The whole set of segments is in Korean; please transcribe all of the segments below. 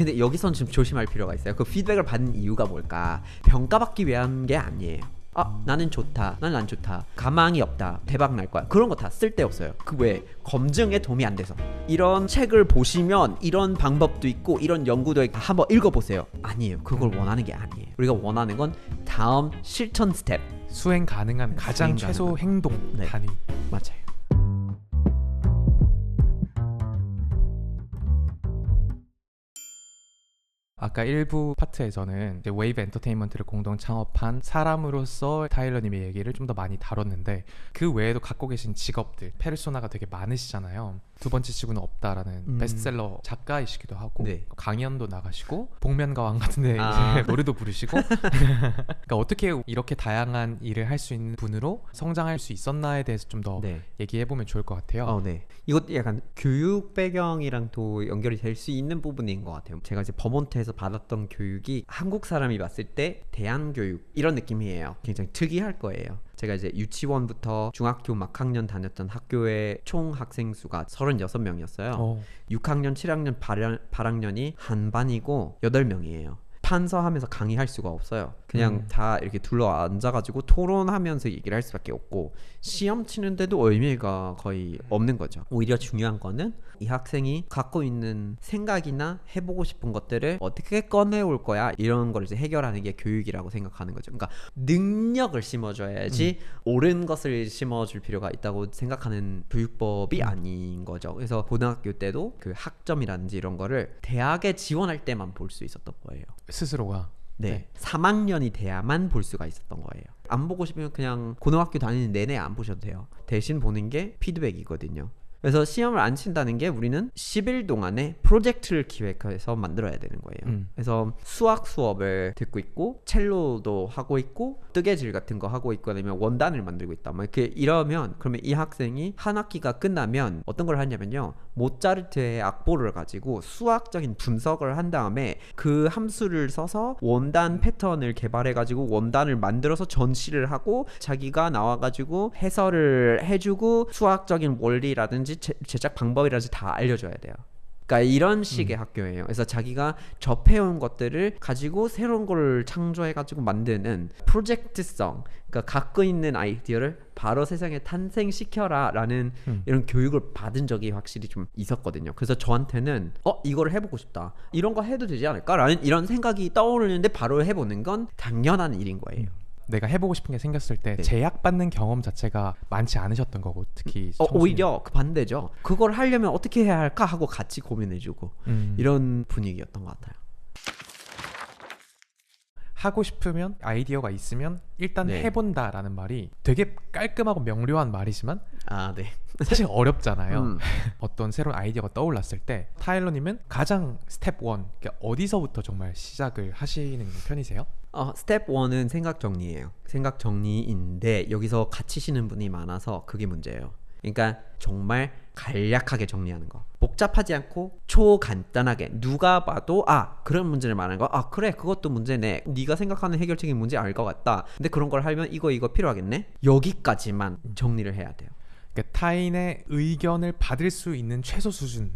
근데 여기선 좀 조심할 필요가 있어요. 그 피드백을 받는 이유가 뭘까? 평가받기 위한 게 아니에요. 나는 좋다, 나는 안 좋다, 가망이 없다, 대박 날 거야, 그런 거 다 쓸데없어요. 그 왜? 검증에 도움이 안 돼서. 이런 책을 보시면 이런 방법도 있고 이런 연구도 있고 한번 읽어보세요. 아니에요. 그걸 원하는 게 아니에요. 우리가 원하는 건 다음 실천 스텝, 수행 가능한 가장 최소 행동 단위. 맞아요. 아까 일부 파트에서는 이제 웨이브 엔터테인먼트를 공동 창업한 사람으로서 타일러님의 얘기를 좀 더 많이 다뤘는데, 그 외에도 갖고 계신 직업들, 페르소나가 되게 많으시잖아요. 두 번째 치고는 없다라는 베스트셀러 작가이시기도 하고, 네. 강연도 나가시고, 복면가왕 같은데 이제 노래도 부르시고. 그러니까 어떻게 이렇게 다양한 일을 할 수 있는 분으로 성장할 수 있었나에 대해서 좀 더 얘기해보면 좋을 것 같아요. 네. 이것도 약간 교육 배경이랑 또 연결이 될 수 있는 부분인 것 같아요. 제가 이제 버몬트에서 받았던 교육이 한국 사람이 봤을 때 대안교육 이런 느낌이에요. 굉장히 특이할 거예요. 제가 이제 유치원부터 중학교 막학년 다녔던 학교의 총 학생 수가 36명이었어요. 6학년, 7학년, 8학년이 한 반이고 8명이에요. 판서하면서 강의할 수가 없어요. 그냥 다 이렇게 둘러 앉아가지고 토론하면서 얘기를 할 수밖에 없고, 시험 치는데도 의미가 거의 없는 거죠. 오히려 중요한 거는 이 학생이 갖고 있는 생각이나 해보고 싶은 것들을 어떻게 꺼내올 거야, 이런 걸 이제 해결하는 게 교육이라고 생각하는 거죠. 그러니까 능력을 심어줘야지 옳은 것을 심어줄 필요가 있다고 생각하는 교육법이 아닌 거죠. 그래서 고등학교 때도 그 학점이라든지 이런 거를 대학에 지원할 때만 볼 수 있었던 거예요. 스스로가. 네. 3학년이 돼야만 볼 수가 있었던 거예요. 안 보고 싶으면 그냥 고등학교 다니는 내내 안 보셔도 돼요. 대신 보는 게 피드백이거든요. 그래서 시험을 안 친다는 게 우리는 10일 동안에 프로젝트를 기획해서 만들어야 되는 거예요. 그래서 수학 수업을 듣고 있고, 첼로도 하고 있고, 뜨개질 같은 거 하고 있고, 아니면 원단을 만들고 있다, 뭐 이렇게 이러면, 그러면 이 학생이 한 학기가 끝나면 어떤 걸 하냐면요, 모차르트의 악보를 가지고 수학적인 분석을 한 다음에 그 함수를 써서 원단 패턴을 개발해 가지고 원단을 만들어서 전시를 하고, 자기가 나와가지고 해설을 해주고, 수학적인 원리라든지 제작 방법이라든지 다 알려줘야 돼요. 그러니까 이런 식의 학교예요. 그래서 자기가 접해온 것들을 가지고 새로운 걸 창조해가지고 만드는 프로젝트성, 그러니까 갖고 있는 아이디어를 바로 세상에 탄생시켜라 라는 이런 교육을 받은 적이 확실히 좀 있었거든요. 그래서 저한테는 이거를 해보고 싶다, 이런 거 해도 되지 않을까 라는 이런 생각이 떠오르는데 바로 해보는 건 당연한 일인 거예요. 내가 해보고 싶은 게 생겼을 때 제약받는 경험 자체가 많지 않으셨던 거고, 특히 오히려 그 반대죠. 그걸 하려면 어떻게 해야 할까 하고 같이 고민해주고 이런 분위기였던 것 같아요. 하고 싶으면, 아이디어가 있으면 일단 해본다라는 말이 되게 깔끔하고 명료한 말이지만 사실 어렵잖아요. 어떤 새로운 아이디어가 떠올랐을 때 타일러님은 가장 스텝 1, 그러니까 어디서부터 정말 시작을 하시는 편이세요? 스텝 1은 생각 정리예요. 생각 정리인데 여기서 갇히시는 분이 많아서 그게 문제예요. 그러니까 정말 간략하게 정리하는 거, 복잡하지 않고 초간단하게 누가 봐도 그런 문제를 말하는 거, 그래 그것도 문제네, 네가 생각하는 해결책인 문제 알 것 같다, 근데 그런 걸 하면 이거 필요하겠네, 여기까지만 정리를 해야 돼요. 그러니까 타인의 의견을 받을 수 있는 최소 수준.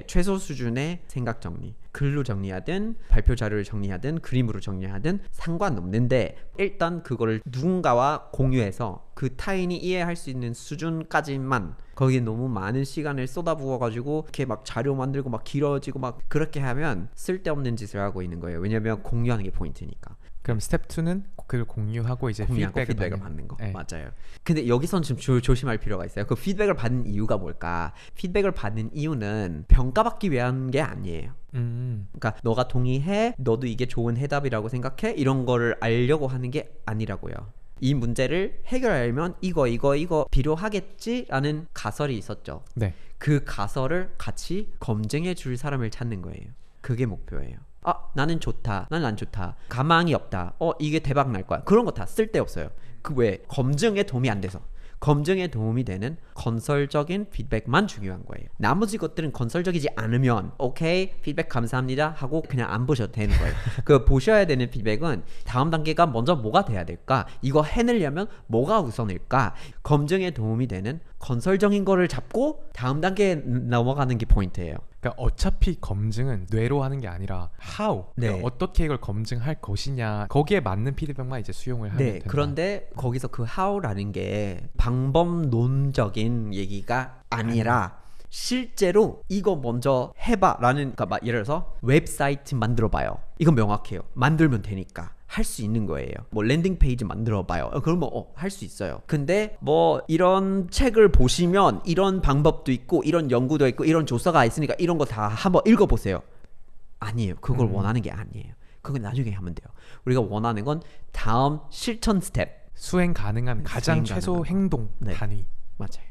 최소 수준의 생각 정리. 글로 정리하든 발표 자료를 정리하든 그림으로 정리하든 상관없는데, 일단 그거를 누군가와 공유해서 그 타인이 이해할 수 있는 수준까지만, 거기에 너무 많은 시간을 쏟아부어가지고 이렇게 막 자료 만들고 막 길어지고 막 그렇게 하면 쓸데없는 짓을 하고 있는 거예요. 왜냐면 공유하는 게 포인트니까. 그럼 스텝 2는 그걸 공유하고 이제 피드백을 받는 거. 맞아요. 근데 여기선 좀 조심할 필요가 있어요. 그 피드백을 받는 이유가 뭘까? 피드백을 받는 이유는 평가받기 위한 게 아니에요. 그러니까 너가 동의해? 너도 이게 좋은 해답이라고 생각해? 이런 거를 알려고 하는 게 아니라고요. 이 문제를 해결하려면 이거 필요하겠지라는 가설이 있었죠. 그 가설을 같이 검증해 줄 사람을 찾는 거예요. 그게 목표예요. 나는 좋다, 나는 안 좋다, 가망이 없다, 이게 대박 날 거야, 그런 거 다 쓸데없어요. 그 왜? 검증에 도움이 안 돼서. 검증에 도움이 되는 건설적인 피드백만 중요한 거예요. 나머지 것들은 건설적이지 않으면 오케이, 피드백 감사합니다 하고 그냥 안 보셔도 되는 거예요. 그 보셔야 되는 피드백은 다음 단계가 먼저 뭐가 돼야 될까, 이거 해내려면 뭐가 우선일까, 검증에 도움이 되는 건설적인 거를 잡고 다음 단계에 넘어가는 게 포인트예요. 그러니까 어차피 검증은 뇌로 하는 게 아니라 how, 그러니까 어떻게 이걸 검증할 것이냐, 거기에 맞는 피드백만 이제 수용을 하면 된다. 그런데 거기서 그 how라는 게 방법론적인 얘기가 아니라 실제로 이거 먼저 해봐라는, 그러니까 막 예를 들어서 웹사이트 만들어봐요. 이건 명확해요. 만들면 되니까 할 수 있는 거예요. 뭐 랜딩 페이지 만들어봐요. 그러면 할 수 있어요. 근데 뭐 이런 책을 보시면 이런 방법도 있고 이런 연구도 있고 이런 조사가 있으니까 이런 거 다 한번 읽어보세요. 아니에요. 그걸 원하는 게 아니에요. 그건 나중에 하면 돼요. 우리가 원하는 건 다음 실천 스텝, 수행 가능한 가장 최소 행동 단위. 맞아요.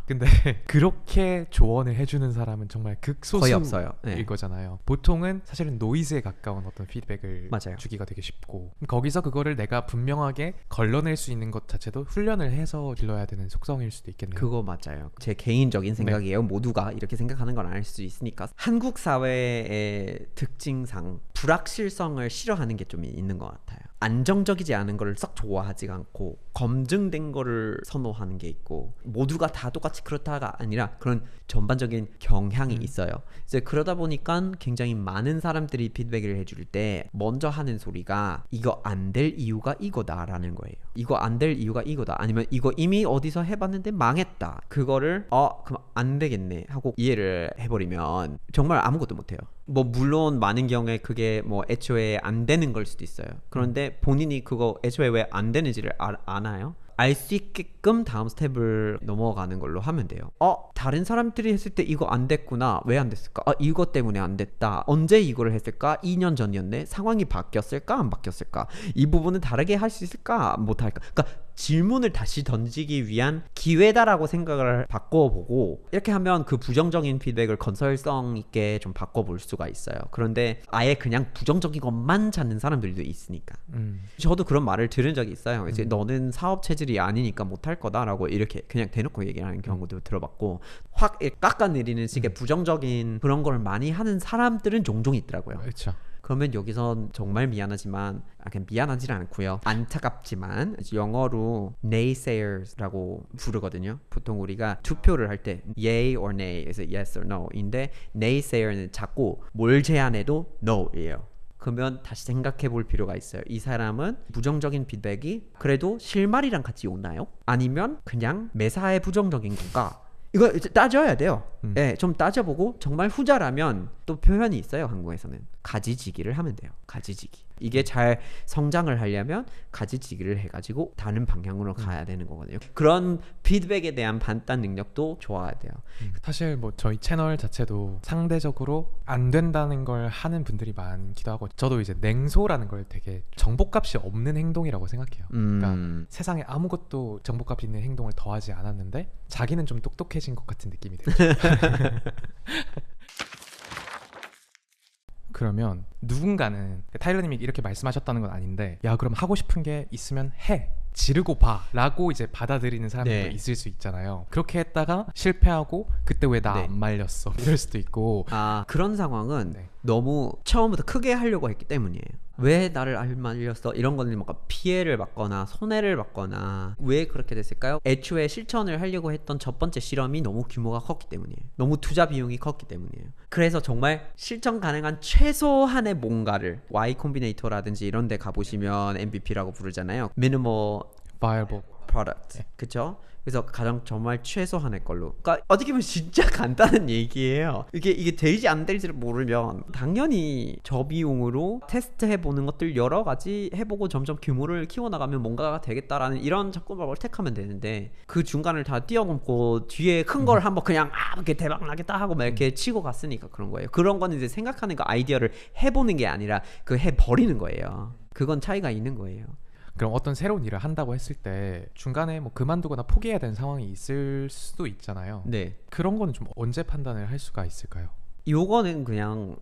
근데 그렇게 조언을 해주는 사람은 정말 극소수일 없어요. 거잖아요. 보통은 사실은 노이즈에 가까운 어떤 피드백을 주기가 되게 쉽고, 거기서 그거를 내가 분명하게 걸러낼 수 있는 것 자체도 훈련을 해서 길러야 되는 속성일 수도 있겠네요. 그거 맞아요. 제 개인적인 생각이에요. 모두가 이렇게 생각하는 건 아닐 수 있으니까. 한국 사회의 특징상 불확실성을 싫어하는 게 좀 있는 것 같아요. 안정적이지 않은 거를 썩 좋아하지 않고 검증된 거를 선호하는 게 있고, 모두가 다 똑같이 그렇다가 아니라 그런 전반적인 경향이 있어요. 이제 그러다 보니까 굉장히 많은 사람들이 피드백을 해줄 때 먼저 하는 소리가 이거 안 될 이유가 이거다라는 거예요. 이거 안 될 이유가 이거다, 아니면 이거 이미 어디서 해봤는데 망했다. 그거를 그럼 안 되겠네 하고 이해를 해버리면 정말 아무것도 못해요. 뭐 물론 많은 경우에 그게 뭐 애초에 안 되는 걸 수도 있어요. 그런데 본인이 그거 애초에 왜 안 되는지를 아나요? 알 수 있게끔 다음 스텝을 넘어가는 걸로 하면 돼요. 다른 사람들이 했을 때 이거 안 됐구나. 왜 안 됐을까? 이것 때문에 안 됐다. 언제 이거를 했을까? 2년 전이었네. 상황이 바뀌었을까? 안 바뀌었을까? 이 부분은 다르게 할 수 있을까? 못 할까? 그러니까 질문을 다시 던지기 위한 기회다라고 생각을 바꿔보고, 이렇게 하면 그 부정적인 피드백을 건설성 있게 좀 바꿔볼 수가 있어요. 그런데 아예 그냥 부정적인 것만 찾는 사람들도 있으니까. 저도 그런 말을 들은 적이 있어요. 이제 너는 사업 체질이 아니니까 못할 거다라고 이렇게 그냥 대놓고 얘기하는 경우도 들어봤고, 확 깎아내리는 식의 부정적인 그런 걸 많이 하는 사람들은 종종 있더라고요. 그렇죠. 그러면 여기서 정말 미안하지만, 그냥 미안하지 않고요, 안타깝지만 영어로 naysayers라고 부르거든요. 보통 우리가 투표를 할 때 yay or nay, 그래서 yes or no인데 naysayer는 자꾸 뭘 제안해도 no예요. 그러면 다시 생각해 볼 필요가 있어요. 이 사람은 부정적인 피드백이 그래도 실마리랑 같이 오나요? 아니면 그냥 매사에 부정적인 건가? 이거 따져야 돼요. 좀 따져보고 정말 후자라면 또 표현이 있어요. 한국에서는 가지지기를 하면 돼요. 가지지기. 이게 잘 성장을 하려면 가지지기를 해가지고 다른 방향으로 가야 되는 거거든요. 그런 피드백에 대한 판단 능력도 좋아야 돼요. 사실 뭐 저희 채널 자체도 상대적으로 안 된다는 걸 하는 분들이 많기도 하고, 저도 이제 냉소라는 걸 되게 정보값이 없는 행동이라고 생각해요. 그러니까 세상에 아무것도 정보값이 있는 행동을 더하지 않았는데 자기는 좀 똑똑해진 것 같은 느낌이 들죠. 그러면 누군가는, 타일러님이 이렇게 말씀하셨다는 건 아닌데, 야 그럼 하고 싶은 게 있으면 해, 지르고 봐 라고 이제 받아들이는 사람들도 있을 수 있잖아요. 그렇게 했다가 실패하고 그때 왜 나 안 말렸어 이럴 수도 있고. 그런 상황은 너무 처음부터 크게 하려고 했기 때문이에요. 왜 나를 안 말렸어? 이런 거는 뭔가 피해를 받거나 손해를 받거나. 왜 그렇게 됐을까요? 애초에 실천을 하려고 했던 첫 번째 실험이 너무 규모가 컸기 때문이에요. 너무 투자 비용이 컸기 때문이에요. 그래서 정말 실천 가능한 최소한의 뭔가를, Y 콤비네이터라든지 이런 데 가보시면 MVP라고 부르잖아요. Minimal Viable Product. 그쵸? 그래서 가장 정말 최소한의 걸로. 그러니까 어떻게 보면 진짜 간단한 얘기예요. 이게 될지 안 될지를 모르면 당연히 저비용으로 테스트해보는 것들 여러 가지 해보고 점점 규모를 키워나가면 뭔가가 되겠다라는 이런 접근법을 택하면 되는데, 그 중간을 다 뛰어넘고 뒤에 큰 걸 한번 그냥 이렇게 대박 나겠다 하고 막 이렇게 치고 갔으니까 그런 거예요. 그런 거는 이제 생각하는 거, 아이디어를 해보는 게 아니라 그 해버리는 거예요. 그건 차이가 있는 거예요. 그럼 어떤 새로운 일을 한다고 했을 때 중간에 뭐 그만두거나 포기해야 되는 상황이 있을 수도 있잖아요. 네. 그런 거는 좀 언제 판단을 할 수가 있을까요? 요거는 그냥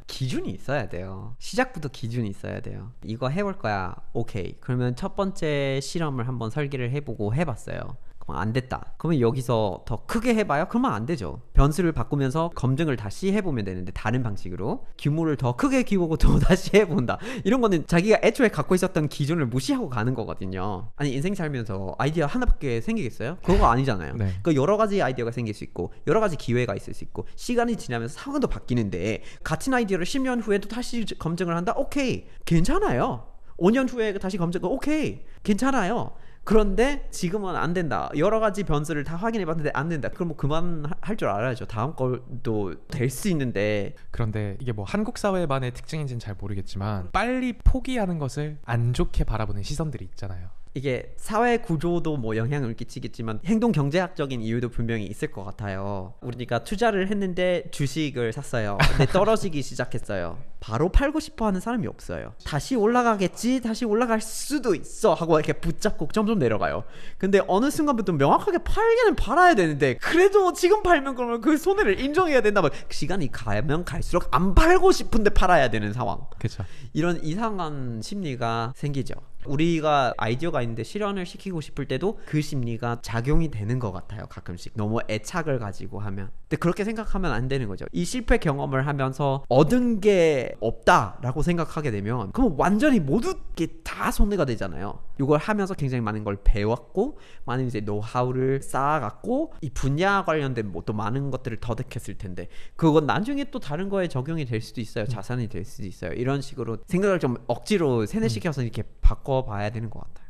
기준이 있어야 돼요. 시작부터 기준이 있어야 돼요. 이거 해볼 거야. 오케이. 그러면 첫 번째 실험을 한번 설계를 해보고 해봤어요. 그럼 안 됐다. 그러면 여기서 더 크게 해봐요? 그러면 안 되죠. 변수를 바꾸면서 검증을 다시 해보면 되는데 다른 방식으로 규모를 더 크게 키우고 또 다시 해본다. 이런 거는 자기가 애초에 갖고 있었던 기준을 무시하고 가는 거거든요. 아니 인생 살면서 아이디어 하나밖에 생기겠어요? 그거 아니잖아요. 네. 그 여러 가지 아이디어가 생길 수 있고 여러 가지 기회가 있을 수 있고 시간이 지나면서 상황도 바뀌는데 같은 아이디어를 10년 후에도 다시 검증을 한다? 오케이. 괜찮아요. 5년 후에 다시 검증, 오케이. 괜찮아요. 그런데 지금은 안 된다. 여러 가지 변수를 다 확인해 봤는데 안 된다. 그럼 뭐 그만할 줄 알아야죠. 다음 걸도 될 수 있는데. 그런데 이게 뭐 한국 사회만의 특징인지는 잘 모르겠지만 빨리 포기하는 것을 안 좋게 바라보는 시선들이 있잖아요. 이게 사회 구조도 뭐 영향을 끼치겠지만 행동 경제학적인 이유도 분명히 있을 것 같아요. 우리가 투자를 했는데 주식을 샀어요. 근데 떨어지기 시작했어요. 바로 팔고 싶어 하는 사람이 없어요. 다시 올라가겠지, 다시 올라갈 수도 있어 하고 이렇게 붙잡고 점점 내려가요. 근데 어느 순간부터 명확하게 팔기는 팔아야 되는데 그래도 지금 팔면 그러면 그 손해를 인정해야 된다면 시간이 가면 갈수록 안 팔고 싶은데 팔아야 되는 상황. 그렇죠. 이런 이상한 심리가 생기죠. 우리가 아이디어가 있는데 실현을 시키고 싶을 때도 그 심리가 작용이 되는 것 같아요. 가끔씩 너무 애착을 가지고 하면. 근데 그렇게 생각하면 안 되는 거죠. 이 실패 경험을 하면서 얻은 게 없다라고 생각하게 되면 그럼 완전히 모든 게 다 손해가 되잖아요. 이걸 하면서 굉장히 많은 걸 배웠고 많은 이제 노하우를 쌓아갔고 이 분야 관련된 뭐 또 많은 것들을 터득했을 텐데 그건 나중에 또 다른 거에 적용이 될 수도 있어요. 자산이 될 수도 있어요. 이런 식으로 생각을 좀 억지로 세뇌시켜서 이렇게 바꿔봐야 되는 것 같아요.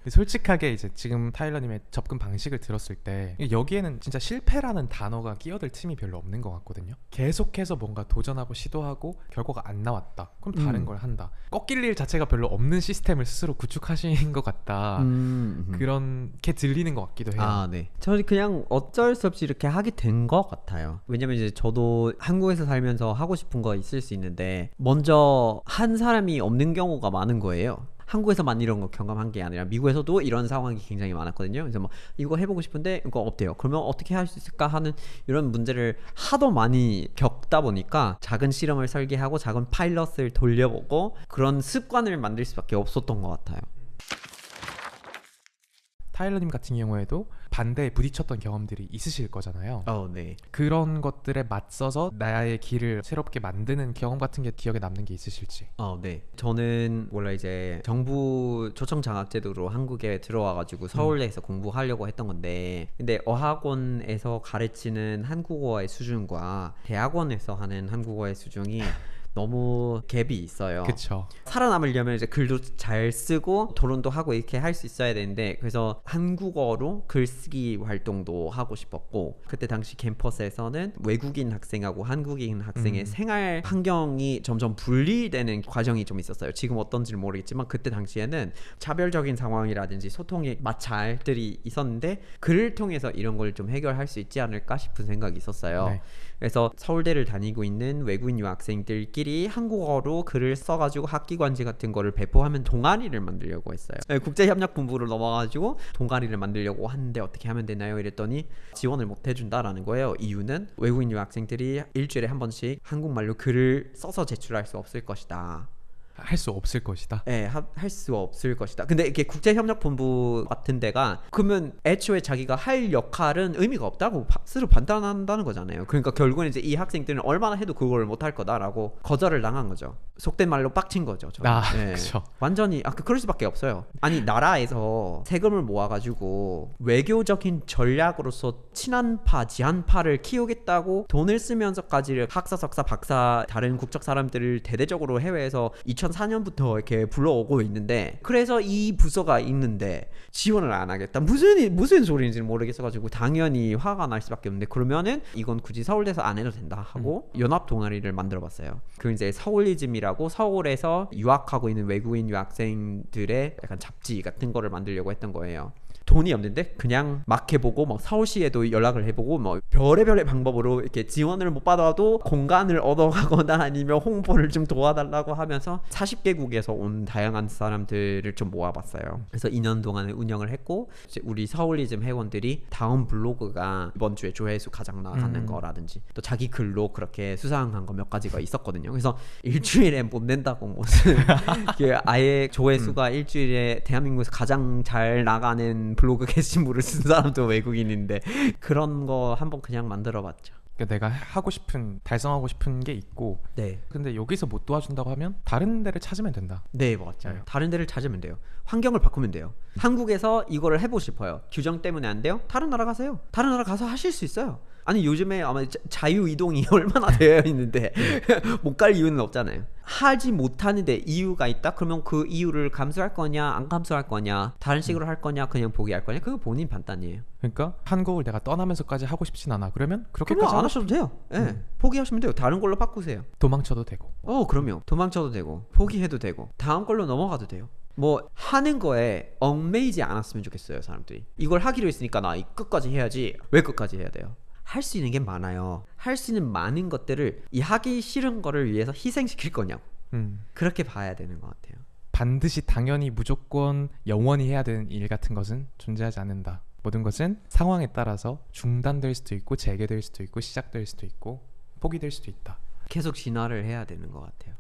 솔직하게 이제 지금 타일러님의 접근 방식을 들었을 때 여기에는 진짜 실패라는 단어가 끼어들 틈이 별로 없는 것 같거든요. 계속해서 뭔가 도전하고 시도하고 결과가 안 나왔다. 그럼 다른 걸 한다. 꺾일 일 자체가 별로 없는 시스템을 스스로 구축하신 것 같다. 그런 게 들리는 것 같기도 해요. 아, 네. 저는 그냥 어쩔 수 없이 이렇게 하게 된 것 같아요. 왜냐면 이제 저도 한국에서 살면서 하고 싶은 거 있을 수 있는데 먼저 한 사람이 없는 경우가 많은 거예요. 한국에서만 이런 거 경험한 게 아니라 미국에서도 이런 상황이 굉장히 많았거든요. 그래서 뭐 이거 해보고 싶은데 이거 없대요. 그러면 어떻게 할 수 있을까 하는 이런 문제를 하도 많이 겪다 보니까 작은 실험을 설계하고 작은 파일럿을 돌려보고 그런 습관을 만들 수밖에 없었던 것 같아요. 타일러님 같은 경우에도 반대에 부딪혔던 경험들이 있으실 거잖아요. 네. 그런 것들에 맞서서 나의 길을 새롭게 만드는 경험 같은 게 기억에 남는 게 있으실지. 네. 저는 원래 이제 정부 초청 장학제도로 한국에 들어와가지고 서울대에서 공부하려고 했던 건데 근데 어학원에서 가르치는 한국어의 수준과 대학원에서 하는 한국어의 수준이 너무 갭이 있어요. 그쵸. 살아남으려면 이제 글도 잘 쓰고 토론도 하고 이렇게 할 수 있어야 되는데 그래서 한국어로 글쓰기 활동도 하고 싶었고 그때 당시 캠퍼스에서는 외국인 학생하고 한국인 학생의 생활 환경이 점점 분리되는 과정이 좀 있었어요. 지금 어떤지는 모르겠지만 그때 당시에는 차별적인 상황이라든지 소통의 마찰들이 있었는데 글을 통해서 이런 걸 좀 해결할 수 있지 않을까 싶은 생각이 있었어요. 네. 그래서 서울대를 다니고 있는 외국인 유학생들끼리 한국어로 글을 써가지고 학기관지 같은 거를 배포하면 동아리를 만들려고 했어요. 네, 국제협력본부로 넘어가지고 동아리를 만들려고 하는데 어떻게 하면 되나요? 이랬더니 지원을 못 해준다라는 거예요. 이유는 외국인 유학생들이 일주일에 한 번씩 한국말로 글을 써서 제출할 수 없을 것이다. 할 수 없을 것이다. 네, 할 수 없을 것이다. 근데 이게 국제협력본부 같은 데가 그러면 애초에 자기가 할 역할은 의미가 없다고 스스로 판단한다는 거잖아요. 그러니까 결국은 이제 이 학생들은 얼마나 해도 그걸 못할 거다라고 거절을 당한 거죠. 속된 말로 빡친 거죠. 네. 그렇죠. 완전히 그럴 수밖에 없어요. 아니 나라에서 세금을 모아가지고 외교적인 전략으로서 친한파, 지한파를 키우겠다고 돈을 쓰면서까지 학사, 석사, 박사 다른 국적 사람들을 대대적으로 해외에서 2004년부터 이렇게 불러오고 있는데 그래서 이 부서가 있는데 지원을 안 하겠다. 무슨 소리인지는 모르겠어가지고 당연히 화가 날 수밖에 없는데 그러면은 이건 굳이 서울대에서 안 해도 된다 하고 연합 동아리를 만들어봤어요. 그 이제 서울리즘이라고 서울에서 유학하고 있는 외국인 유학생들의 약간 잡지 같은 거를 만들려고 했던 거예요. 돈이 없는데 그냥 막 해보고 막 서울시에도 연락을 해보고 뭐 별의별의 방법으로 이렇게 지원을 못 받아도 공간을 얻어가거나 아니면 홍보를 좀 도와달라고 하면서 40개국에서 온 다양한 사람들을 좀 모아봤어요. 그래서 2년 동안에 운영을 했고 이제 우리 서울리즘 회원들이 다음 블로그가 이번 주에 조회수 가장 나가는 거라든지 또 자기 글로 그렇게 수상한 거 몇 가지가 있었거든요. 그래서 일주일에 못 낸다고 무슨 아예 조회수가 일주일에 대한민국에서 가장 잘 나가는 블로그 게시물을 쓴 사람도 외국인인데 그런 거 한번 그냥 만들어봤죠. 그러니까 내가 하고 싶은 달성하고 싶은 게 있고 네. 근데 여기서 못 도와준다고 하면 다른 데를 찾으면 된다. 네, 맞아요. 다른 데를 찾으면 돼요. 환경을 바꾸면 돼요. 한국에서 이거를 해보고 싶어요. 규정 때문에 안 돼요? 다른 나라 가세요. 다른 나라 가서 하실 수 있어요. 아니 요즘에 아마 자유 이동이 얼마나 되어 있는데 못 갈 이유는 없잖아요. 하지 못하는데 이유가 있다? 그러면 그 이유를 감수할 거냐 안 감수할 거냐, 다른 식으로 할 거냐 그냥 포기할 거냐, 그거 본인 판단이에요. 그러니까 한국을 내가 떠나면서까지 하고 싶진 않아. 그러면 그렇게까지 안 하셔도 돼요. 네. 포기하시면 돼요. 다른 걸로 바꾸세요. 도망쳐도 되고. 그럼요. 도망쳐도 되고 포기해도 되고 다음 걸로 넘어가도 돼요. 뭐 하는 거에 얽매이지 않았으면 좋겠어요. 사람들이 이걸 하기로 했으니까 나 끝까지 해야지. 왜 끝까지 해야 돼요? 할 수 있는 게 많아요. 할 수 있는 많은 것들을 이 하기 싫은 거를 위해서 희생시킬 거냐고. 그렇게 봐야 되는 것 같아요. 반드시 당연히 무조건 영원히 해야 되는 일 같은 것은 존재하지 않는다. 모든 것은 상황에 따라서 중단될 수도 있고 재개될 수도 있고 시작될 수도 있고 포기될 수도 있다. 계속 진화를 해야 되는 것 같아요.